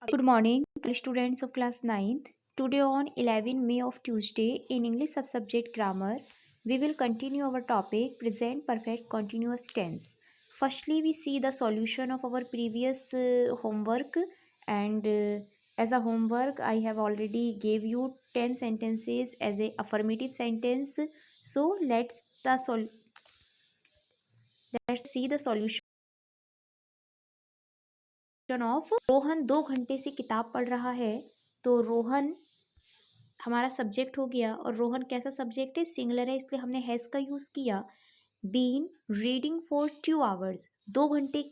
Good morning, students of class 9th. Today on 11 May of Tuesday in English subject grammar, we will continue our topic present perfect continuous tense. Firstly, we see the solution of our previous homework and as a homework I have already gave you 10 sentences as a affirmative sentence. So let's see the solution of Rohan 2 घंटे से किताब पढ़ रहा है। तो रोहन हमारा subject हो गया और रोहन कैसा सब्जेक्ट है, सिंगुलर है, इसलिए हमने हैज़ का यूज़ किया। बीन रीडिंग फॉर 2 आवर्स, 2 घंटे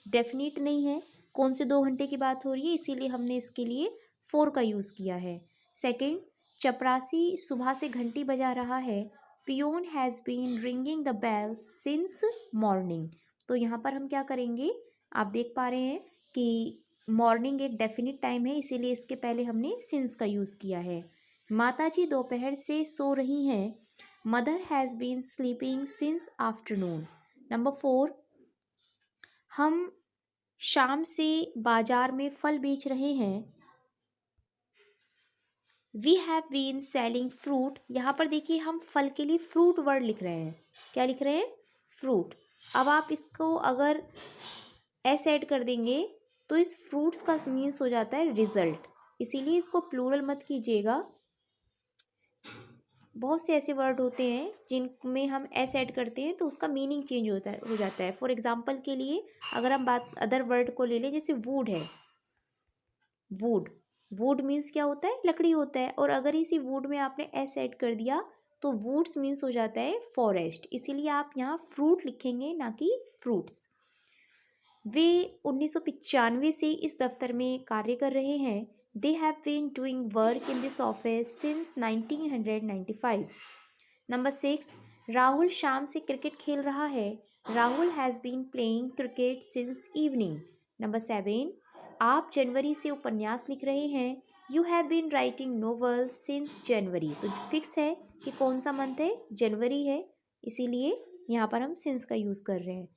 डेफिनेट नहीं है कौन से 2 घंटे की बात हो रही है, इसीलिए हमने इसके लिए 4 का यूज़ किया है। सेकेंड, चपरासी सुबह से घंटी बजा रहा है। Peon has been ringing the bell since morning. तो यहाँ पर हम क्या करेंगे, आप देख पा रहे हैं कि मॉर्निंग एक डेफिनिट टाइम है, इसीलिए इसके पहले हमने सिंस का यूज़ किया है। माताजी दोपहर से सो रही हैं। Mother has been sleeping since afternoon. Number 4, हम शाम से बाजार में फल बेच रहे हैं। We have been selling fruit. यहाँ पर देखिए हम फल के लिए फ्रूट वर्ड लिख रहे हैं। क्या लिख रहे हैं? फ्रूट। अब आप इसको अगर एस ऐड कर देंगे तो इस फ्रूट्स का मीन्स हो जाता है रिजल्ट, इसीलिए इसको प्लूरल मत कीजिएगा। बहुत से ऐसे वर्ड होते हैं जिनमें हम एस ऐड करते हैं तो उसका मीनिंग चेंज हो जाता है। फॉर एग्जाम्पल के लिए अगर हम बात अदर वर्ड को ले लें, जैसे वुड है, वुड, वुड मीन्स क्या होता है? लकड़ी होता है, और अगर इसी वुड में आपने एस ऐड कर दिया तो वुड्स मीन्स हो जाता है फॉरेस्ट, इसीलिए आप यहाँ फ्रूट लिखेंगे ना कि फ्रूट्स। वे 1995 से इस दफ्तर में कार्य कर रहे हैं। They have been doing work in this office since 1995। Number 6, Rahul शाम से क्रिकेट खेल रहा है। Rahul has been playing cricket since evening. Number 7, आप जनवरी से उपन्यास लिख रहे हैं। You have been writing novel since January. तो फिक्स है कि कौन सा मंथ है? जनवरी है, इसीलिए यहाँ पर हम सिंस का यूज़ कर रहे हैं।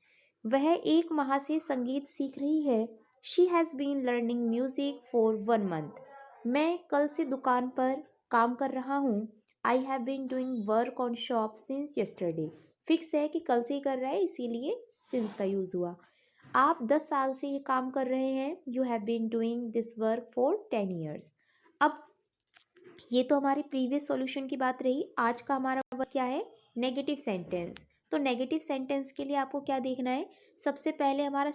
वह 1 माह से संगीत सीख रही है। She has been learning music for 1 month. मैं कल से दुकान पर काम कर रहा हूँ। I have been doing work on shop since yesterday. Fix है कि कल से ही कर रहा है, इसीलिए सिंस का यूज़ हुआ। आप 10 साल से ये काम कर रहे हैं। You have been doing this work for 10 years. अब ये तो हमारी प्रीवियस सॉल्यूशन की बात रही। आज का हमारा वर्क क्या है? Negative sentence. तो नेगेटिव सेंटेंस के लिए आपको क्या देखना है? सबसे पहले हमारा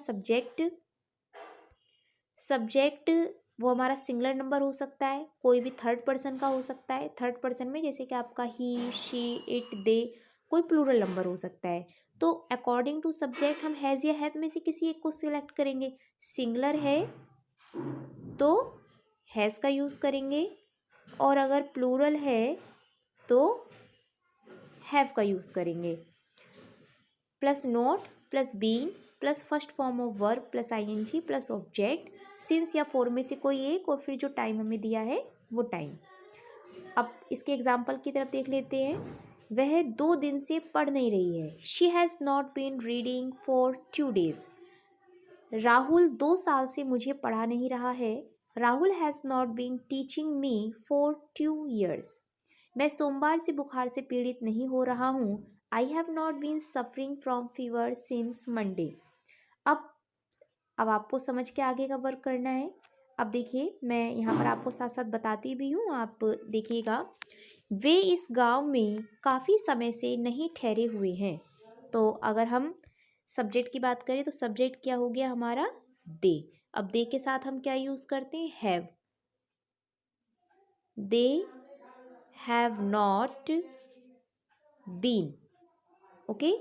सब्जेक्ट वो हमारा सिंगुलर नंबर हो सकता है, कोई भी थर्ड पर्सन का हो सकता है। थर्ड पर्सन में जैसे कि आपका ही, शी, इट, दे, कोई प्लूरल नंबर हो सकता है। तो अकॉर्डिंग टू सब्जेक्ट हम हैज़ या हैव में से किसी एक को सिलेक्ट करेंगे। सिंगुलर है तो हैज़ का यूज़ करेंगे, और अगर प्लूरल है तो हैव का यूज़ करेंगे। Plus not plus been plus first form of verb plus ING plus object, since या फॉर में से कोई एक, और फिर जो टाइम हमें दिया है वो टाइम। अब इसके एग्जाम्पल की तरफ देख लेते हैं। वह 2 दिन से पढ़ नहीं रही है। She has not been reading for 2 days। Rahul 2 साल से मुझे पढ़ा नहीं रहा है। Rahul has not been teaching me for 2 years। मैं सोमवार से बुखार से पीड़ित नहीं हो रहा हूँ। I have not been suffering from fever since Monday. अब आपको समझ के आगे का वर्क करना है। अब देखिए मैं यहाँ पर आपको साथ साथ बताती भी हूँ, आप देखिएगा। वे इस गांव में काफ़ी समय से नहीं ठहरे हुए हैं। तो अगर हम सब्जेक्ट की बात करें तो सब्जेक्ट क्या हो गया हमारा? दे। अब दे के साथ हम क्या यूज़ करते हैं? Have. They have not been, okay,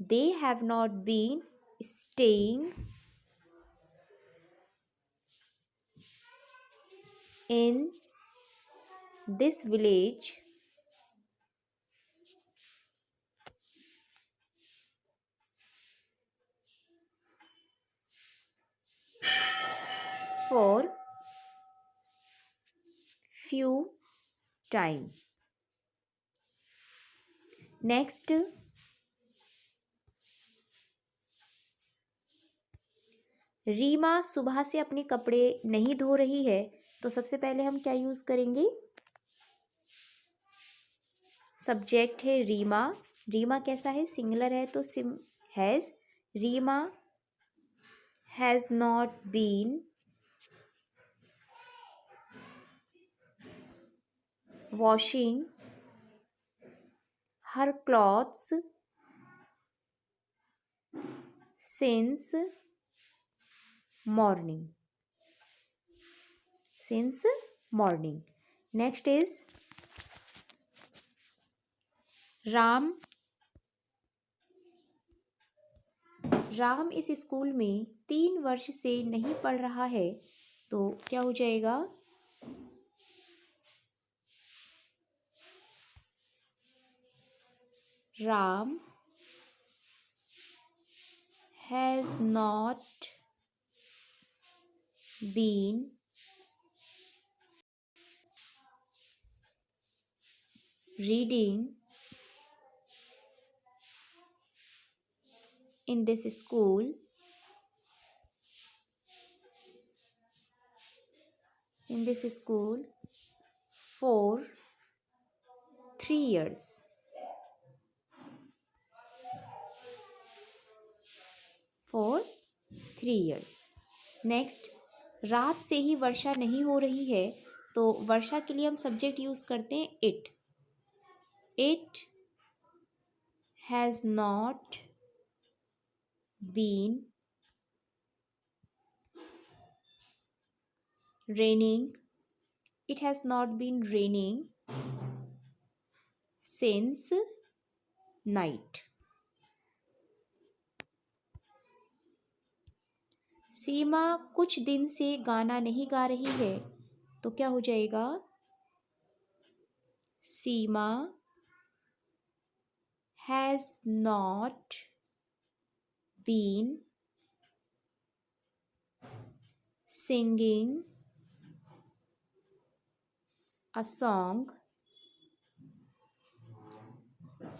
they have not been staying in this village for few time. Next, Reema सुबह से अपने कपड़े नहीं धो रही है, तो सबसे पहले हम क्या यूज़ करेंगे? सब्जेक्ट है रीमा। रीमा कैसा है? सिंगुलर है तो सिम has. Reema has not been washing her clothes since morning. Since morning. Next is Ram. Ram इस स्कूल में 3 वर्ष से नहीं पढ़ रहा है, तो क्या हो जाएगा? Ram has not been reading in this school for 3 years. For 3 years. Next, रात से ही वर्षा नहीं हो रही है, तो वर्षा के लिए हम सब्जेक्ट यूज़ करते हैं it. It has not been raining. It has not been raining since night. सीमा कुछ दिन से गाना नहीं गा रही है, तो क्या हो जाएगा? सीमा has not been singing a song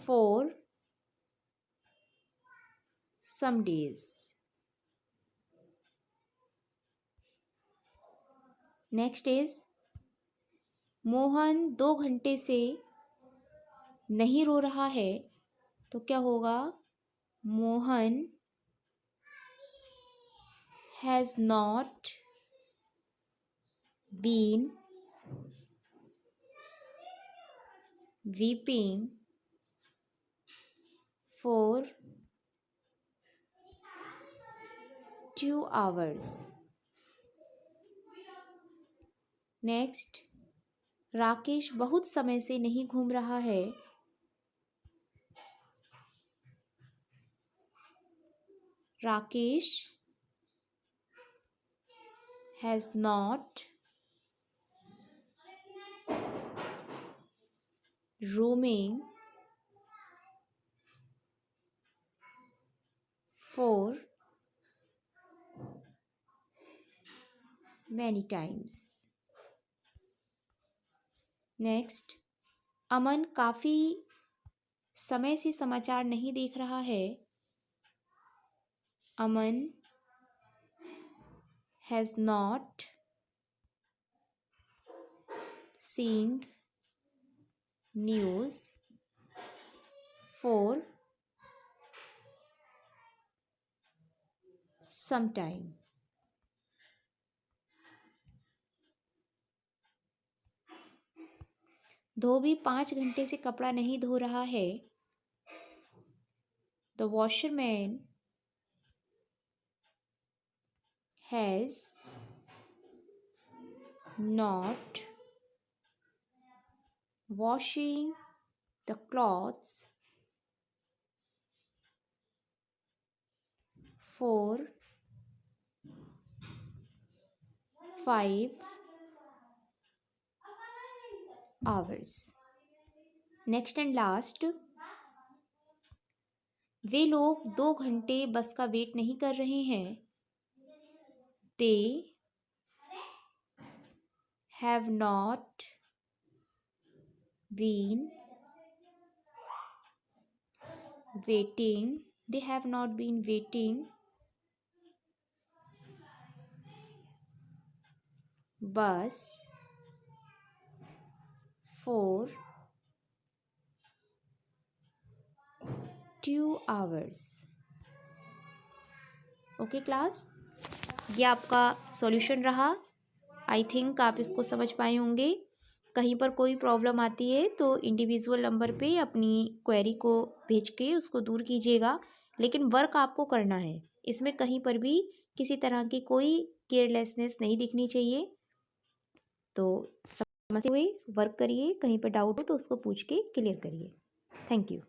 for some days. Next is Mohan 2 घंटे से नहीं रो रहा है, तो क्या होगा? Mohan has not been weeping for 2 hours. Next, Rakesh बहुत समय से नहीं घूम रहा है, Rakesh has not roaming for many times. Next, Aman काफ़ी समय से समाचार नहीं देख रहा है, Aman has not seeing news for some time. धोबी 5 घंटे से कपड़ा नहीं धो रहा है, the washerman has not washing the clothes for 5 hours. Next and last, वे लोग 2 घंटे बस का वेट नहीं कर रहे हैं, they have not been waiting, they have not been waiting bus for 2 hours। Okay class, ये आपका सॉल्यूशन रहा। आई थिंक आप इसको समझ पाए होंगे। कहीं पर कोई प्रॉब्लम आती है तो इंडिविजुअल नंबर पे अपनी क्वेरी को भेज के उसको दूर कीजिएगा, लेकिन वर्क आपको करना है। इसमें कहीं पर भी किसी तरह की कोई केयरलेसनेस नहीं दिखनी चाहिए। तो समझते हुए वर्क करिए, कहीं पर डाउट हो तो उसको पूछ के क्लियर करिए। Thank you.